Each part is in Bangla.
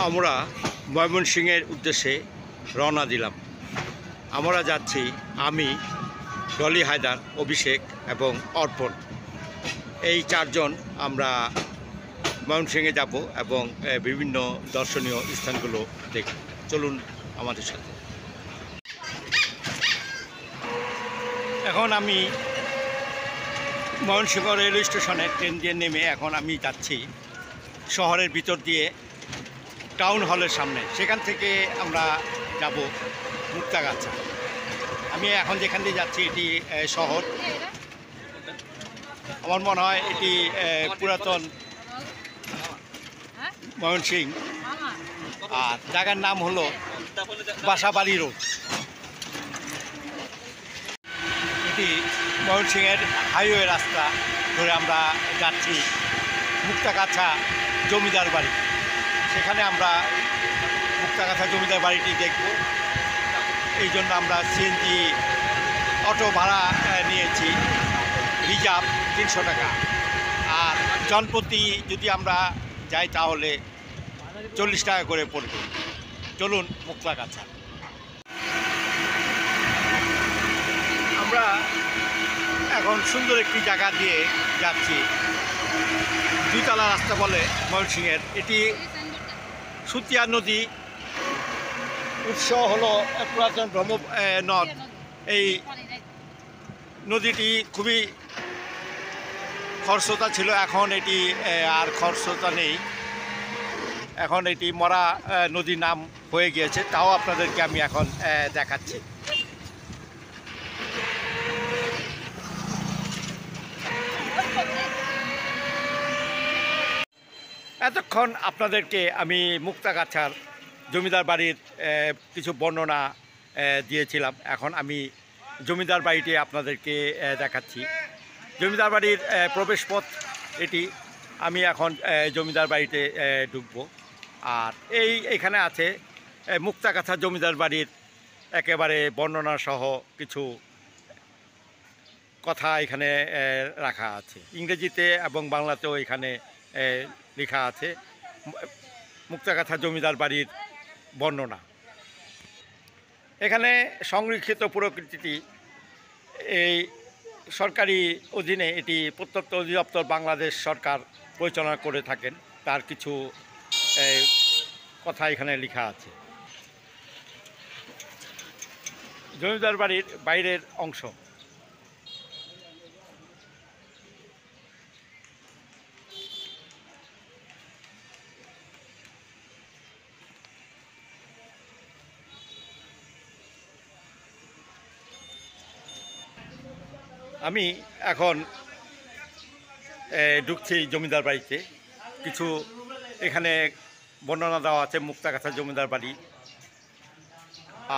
আমরা ময়মনসিংহের উদ্দেশ্যে রওনা দিলাম। আমরা যাচ্ছি আমি, ডলি হায়দার, অভিষেক এবং অর্পণ। এই চারজন আমরা ময়মনসিংহে যাব এবং বিভিন্ন দর্শনীয় স্থানগুলো দেখব। চলুন আমাদের সাথে। এখন আমি ময়মনসিংহ রেলওয়ে স্টেশনে ট্রেন দিয়ে নেমে এখন আমি যাচ্ছি শহরের ভিতর দিয়ে টাউন হলের সামনে। সেখান থেকে আমরা যাব মুক্তাগাছা। আমি এখন যেখান দিয়ে যাচ্ছি এটি শহর, আমার মনে হয় এটি পুরাতন ময়মনসিংহ, আর জায়গার নাম হলো বাসাবাড়ি রোড। এটি ময়মনসিংহের হাইওয়ে রাস্তা ধরে আমরা যাচ্ছি মুক্তাগাছা জমিদার বাড়ি। সেখানে আমরা মুক্তাগাছা জমিদার বাড়িটি দেখব। এই জন্য আমরা সিএনজি অটো ভাড়া নিয়েছি, রিজার্ভ 300 টাকা, আর জনপ্রতি যদি আমরা যাই তাহলে 40 টাকা করে পড়বে। চলুন মুক্তাগাছা। আমরা এখন সুন্দর একটি জায়গা দিয়ে যাচ্ছি, দুইতলা রাস্তা বলে ময়মনসিংহের। এটি সুতিয়া নদী, উৎস হলো পুরাতন নদ। এই নদীটি খুবই খরস্রোতা ছিল, এখন এটি আর খরস্রোতা নেই, এখন এটি মরা নদীর নাম হয়ে গিয়েছে। তাও আপনাদেরকে আমি এখন দেখাচ্ছি। এতক্ষণ আপনাদেরকে আমি মুক্তাগাছার জমিদার বাড়ির কিছু বর্ণনা দিয়েছিলাম। এখন আমি জমিদার বাড়িটি আপনাদেরকে দেখাচ্ছি। জমিদার বাড়ির প্রবেশপথ এটি। আমি এখন জমিদার বাড়িতে ঢুকবো। আর এইখানে আছে মুক্তাগাছা জমিদার বাড়ির একেবারে বর্ণনা সহ কিছু কথা এখানে রাখা আছে, ইংরেজিতে এবং বাংলাতেও এখানে লেখা আছে মুক্তাগাছা জমিদার বাড়ির বর্ণনা। এখানে সংরক্ষিত প্রকৃতিটি এই সরকারি অধীনে, এটি প্রত্যন্ত অধিদপ্তর বাংলাদেশ সরকার পরিচালনা করে থাকেন, তার কিছু কথা এখানে লেখা আছে। জমিদার বাড়ির বাইরের অংশ। আমি এখন ঢুকছি জমিদার বাড়িতে। কিছু এখানে বর্ণনা দেওয়া আছে মুক্তাগাছা জমিদার বাড়ি।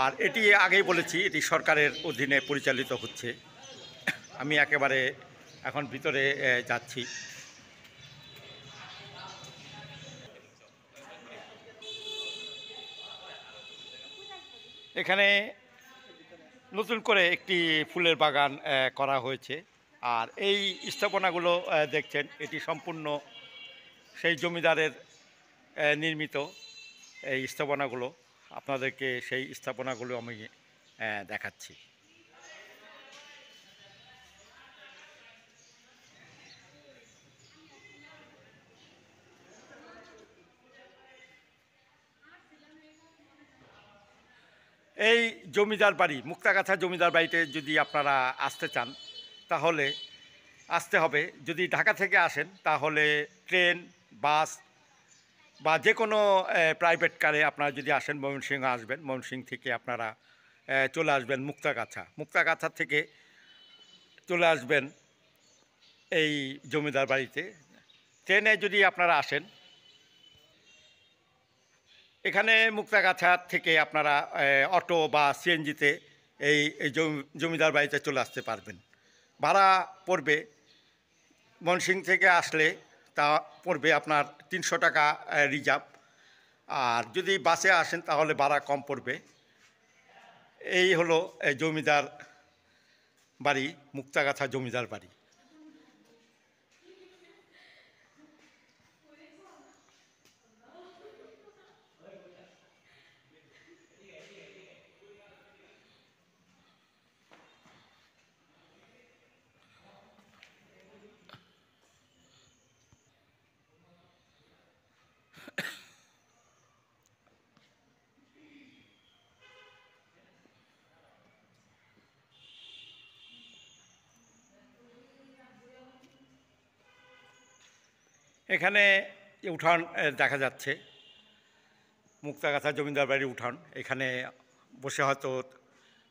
আর এটি আগেই বলেছি, এটি সরকারের অধীনে পরিচালিত হচ্ছে। আমি একেবারে এখন ভিতরে যাচ্ছি। এখানে নতুন করে একটি ফুলের বাগান করা হয়েছে। আর এই স্থাপনাগুলো দেখছেন, এটি সম্পূর্ণ সেই জমিদারের নির্মিত এই স্থাপনাগুলো। আপনাদেরকে সেই স্থাপনাগুলো আমি দেখাচ্ছি। এই জমিদার বাড়ি, মুক্তাগাছা জমিদার বাড়িতে যদি আপনারা আসতে চান তাহলে আসতে হবে। যদি ঢাকা থেকে আসেন তাহলে ট্রেন, বাস বা যে কোনো প্রাইভেট কারে আপনারা যদি আসেন, ময়মনসিংহ আসবেন, ময়মনসিংহ থেকে আপনারা চলে আসবেন মুক্তাগাছা। মুক্তাগাছা থেকে চলে আসবেন এই জমিদার বাড়িতে। ট্রেনে যদি আপনারা আসেন, এখানে মুক্তাগাছা থেকে আপনারা অটো বা সিএনজিতে এই জমিদার বাড়িতে চলে আসতে পারবেন। ভাড়া পড়বে, ময়মনসিংহ থেকে আসলে তা পড়বে আপনার 300 টাকা রিজার্ভ। আর যদি বাসে আসেন তাহলে ভাড়া কম পড়বে। এই হলো জমিদার বাড়ি, মুক্তাগাছা জমিদার বাড়ি। এখানে উঠান দেখা যাচ্ছে, মুক্তাগাছা জমিদার বাড়ির উঠান। এখানে বসে হয়তো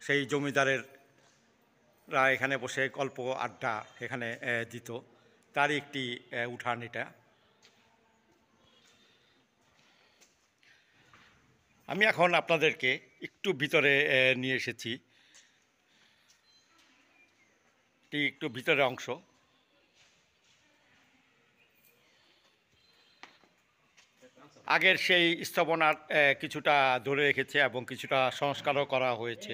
সেই জমিদারেরা এখানে বসে গল্প আড্ডা এখানে দিত, তারই একটি উঠান এটা। আমি এখন আপনাদেরকে একটু ভিতরে নিয়ে এসেছি, এটি একটু ভিতরের অংশ। আগের সেই স্থাপনার কিছুটা ধরে রেখেছে এবং কিছুটা সংস্কারও করা হয়েছে।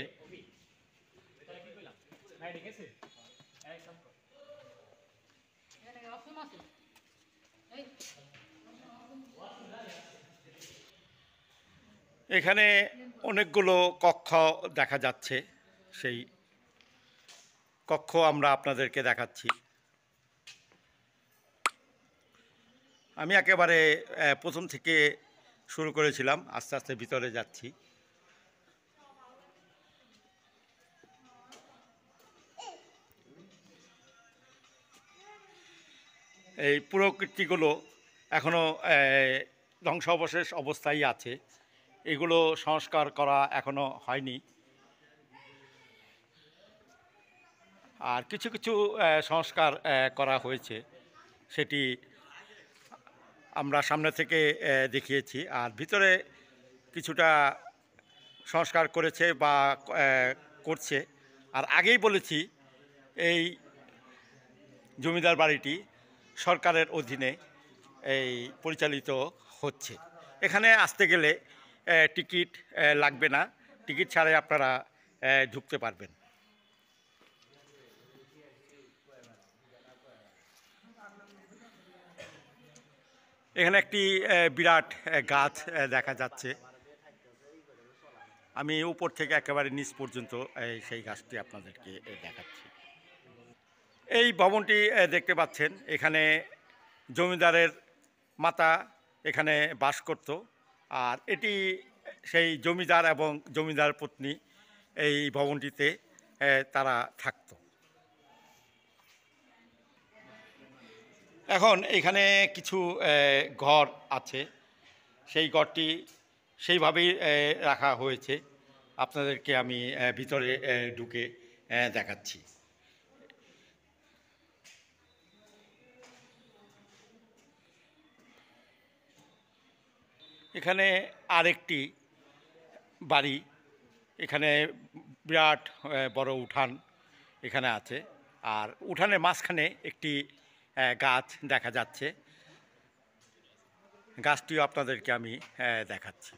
এখানে অনেকগুলো কক্ষ দেখা যাচ্ছে, সেই কক্ষ আমরা আপনাদেরকে দেখাচ্ছি। আমি একেবারে প্রথম থেকে শুরু করেছিলাম, আস্তে আস্তে ভিতরে যাচ্ছি। এই পুরো কীর্তিগুলো এখনও ধ্বংসাবশেষ অবস্থায় আছে, এগুলো সংস্কার করা এখনও হয়নি। আর কিছু কিছু সংস্কার করা হয়েছে, সেটি আমরা সামনে থেকে দেখিয়েছি। আর ভিতরে কিছুটা সংস্কার করেছে বা করছে। আর আগেই বলেছি, এই জমিদার বাড়িটি সরকারের অধীনে এই পরিচালিত হচ্ছে। এখানে আসতে গেলে টিকিট লাগবে না, টিকিট ছাড়াই আপনারা ঢুকতে পারবেন। এখানে একটি বিরাট গাছ দেখা যাচ্ছে। আমি উপর থেকে একেবারে নিচ পর্যন্ত সেই গাছটি আপনাদেরকে দেখাচ্ছি। এই ভবনটি দেখতে পাচ্ছেন, এখানে জমিদারের মাতা এখানে বাস করত। আর এটি সেই জমিদার এবং জমিদার পত্নী এই ভবনটিতে তারা থাকত। এখন এখানে কিছু ঘর আছে, সেই ঘরটি সেইভাবেই রাখা হয়েছে। আপনাদেরকে আমি ভিতরে ঢুকে দেখাচ্ছি। এখানে আরেকটি বাড়ি, এখানে বিরাট বড় উঠান এখানে আছে। আর উঠানের মাঝখানে একটি গাছ দেখা যাচ্ছে, গাছটিও আপনাদেরকে আমি দেখাচ্ছি।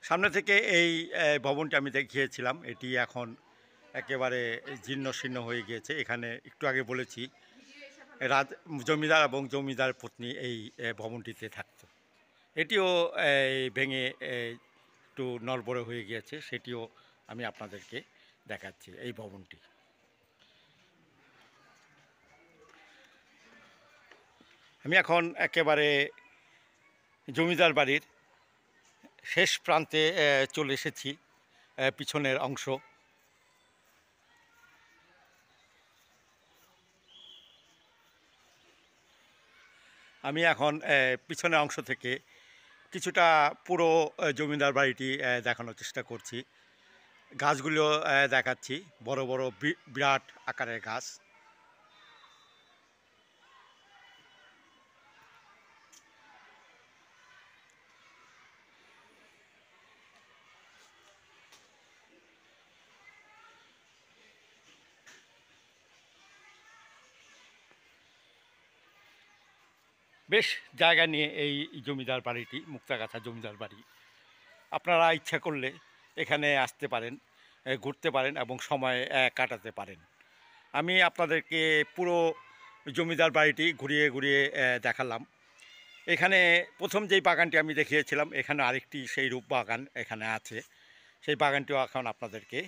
সামনে থেকে এই ভবনটি আমি দেখিয়েছিলাম, এটি এখন একেবারে জীর্ণ শীর্ণ হয়ে গিয়েছে। এখানে একটু আগে বলেছি জমিদার এবং জমিদার পত্নী এই ভবনটিতে থাকত। এটিও ভেঙে একটু নড়বড়ে হয়ে গিয়েছে, সেটিও আমি আপনাদেরকে দেখাচ্ছি এই ভবনটি। আমি এখন একেবারে জমিদার বাড়ির শেষ প্রান্তে চলে এসেছি, পিছনের অংশ। আমি এখন পিছনের অংশ থেকে কিছুটা পুরো জমিদার বাড়িটি দেখানোর চেষ্টা করছি। গাছগুলো দেখাচ্ছি, বড় বড় বিরাট আকারের গাছ। বেশ জায়গা নিয়ে এই জমিদার বাড়িটি, মুক্তাগাছা জমিদার বাড়ি। আপনারা ইচ্ছা করলে এখানে আসতে পারেন, ঘুরতে পারেন এবং সময় কাটাতে পারেন। আমি আপনাদেরকে পুরো জমিদার বাড়িটি ঘুরিয়ে ঘুরিয়ে দেখালাম। এখানে প্রথম যেই বাগানটি আমি দেখিয়েছিলাম, এখানে আরেকটি সেই রূপ বাগান এখানে আছে। সেই বাগানটিও এখন আপনাদেরকে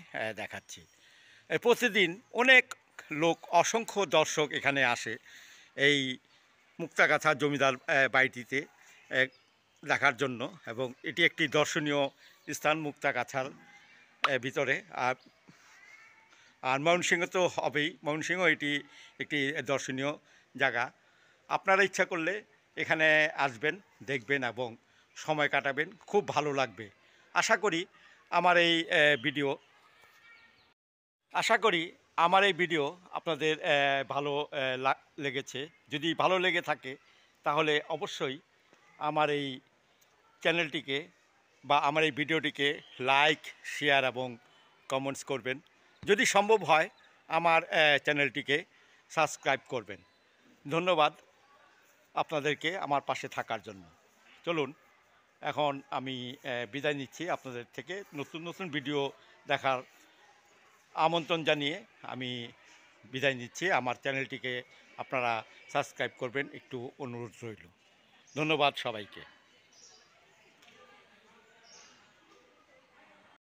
দেখাচ্ছি। প্রতিদিন অনেক লোক, অসংখ্য দর্শক এখানে আসে এই মুক্তাগাছা জমিদার বাড়িটিতে দেখার জন্য, এবং এটি একটি দর্শনীয় স্থান মুক্তাগাছার ভিতরে। আর ময়মনসিংহ তো হবেই, ময়মনসিংহ এটি একটি দর্শনীয় জায়গা। আপনারা ইচ্ছা করলে এখানে আসবেন, দেখবেন এবং সময় কাটাবেন, খুব ভালো লাগবে। আশা করি আমার এই ভিডিও আপনাদের ভালো লেগেছে। যদি ভালো লেগে থাকে তাহলে অবশ্যই আমার এই চ্যানেলটিকে বা আমার এই ভিডিওটিকে লাইক, শেয়ার এবং কমেন্টস করবেন। যদি সম্ভব হয় আমার চ্যানেলটিকে সাবস্ক্রাইব করবেন। ধন্যবাদ আপনাদেরকে আমার পাশে থাকার জন্য। চলুন এখন আমি বিদায় নিচ্ছি আপনাদের থেকে। নতুন নতুন ভিডিও দেখার আমন্ত্রণ জানিয়ে আমি বিদায় নিচ্ছি। আমার চ্যানেলটিকে আপনারা সাবস্ক্রাইব করবেন, একটু অনুরোধ রইল। ধন্যবাদ সবাইকে।